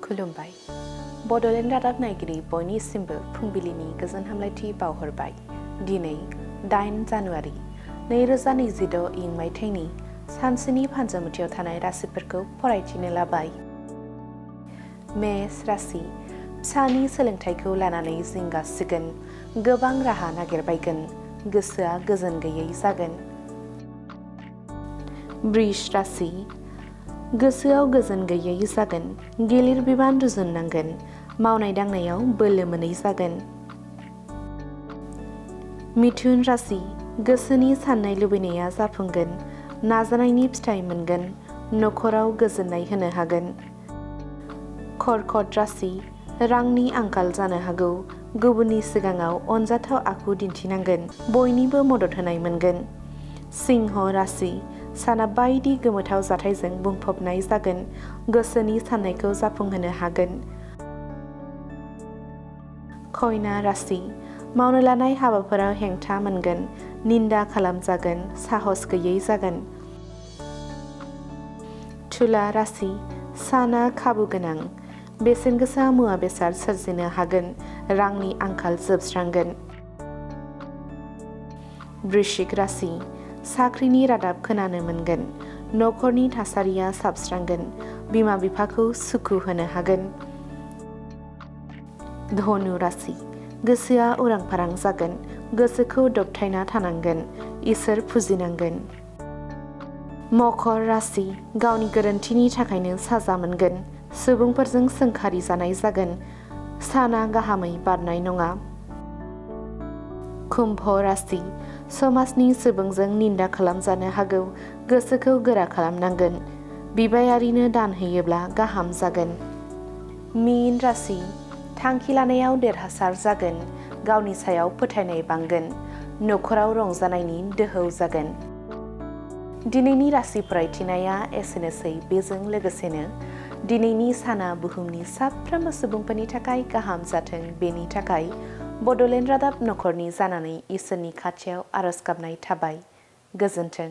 खुलुमबाय। बड'लेण्ड रादाब नायगिरि बयनिसिमबो फुंबिलिनि गोजोन हामलायथि बावहरबाय। दिनै 8 जानुवारि 2026 इं मायथाइनि सानसेनि फान्जामुथियाव थानाय राशिफोरखौ फरायथिनो लाबाय। मेष राशि, फिसानि सोलोंथाइखौ लानानै जिंगासिगोन, गोबां राहा नागिरबायगोन, गोसोआ गोजोन गैयै जागोन। वृष राशि, गोसोआव गोजोन गैयै जागोन, गिलिर बिबान रुजुननांगोन, मावनाय दांनायाव बोलो मोनै जागोन। मिथुन राशि, गोसोनि साननाय लुबैनाया जाफुंगोन, नाजानायनि फिथाइ मोनगोन, नखराव गोजोननाय होनो हागोन। कर्कट राशि, रांनि आंखाल जानो हागौ, गुबुननि सिगाङाव अनजाथाव आखु दिन्थिनांगोन, बयनिबो मदद होनाय मोनगोन। सिंह राशि, साना बायदि गोमोथाव जाथायजों बुंफबनाय जागोन, गोसोनि साननायखौ जाफुंहोनो हागोन। कन्या राशि, मावनो लानाय हाबाफोराव हेंथा मोनगोन, निन्दा खालामजागोन, साहस गैयै जागोन। तुला राशि, साना खाबु गोनां, बेसेन गोसा मुवा बेसाद सोरजिनो हागोन, रांनि आंखाल जोबस्रांगोन। वृश्चिक राशि, साख्रिनि रादाब खोनानो मोनगोन, नखरनि थासारिया साबस्रांगोन, बिमा बिफाखौ सुखु होनो हागोन। धनु राशि, गोसोआ उरां फारां जागोन, गोसोखौ दबथायना थानांगोन, इसोर फुजिनांगोन। मकर राशि, गावनि गोरोन्थिनि थाखायनो साजा मोनगोन, सुबुंफोरजों सोंखारि जानाय जागोन, साना गाहामै बारनाय नङा। कुम्भ राशि, समाजनि सुबुंजों निन्दा खालामजानो हागौ, गोसोखौ गोरा खालामनांगोन, बिबायारिनो दान होयोब्ला गाहाम जागोन। मीन राशि, थांखि लानायाव देरहासार जागोन, गावनि सायाव फोथायनाय बांगोन, नखराव रंजानायनि दोहौ जागोन। दिनैनि राशि फरायथिनाया एसेनोसै। बेजों लोगोसेनो दिनैनि साना बुहुमनि साफ्रोमबो सुबुंफोरनि थाखाय गाहाम जाथों, बेनि थाखाय बड'लेण्ड रादाब नखरनि जानानै इसोरनि खाथियाव आरज गाबनाय थाबाय। गोजोन्थों।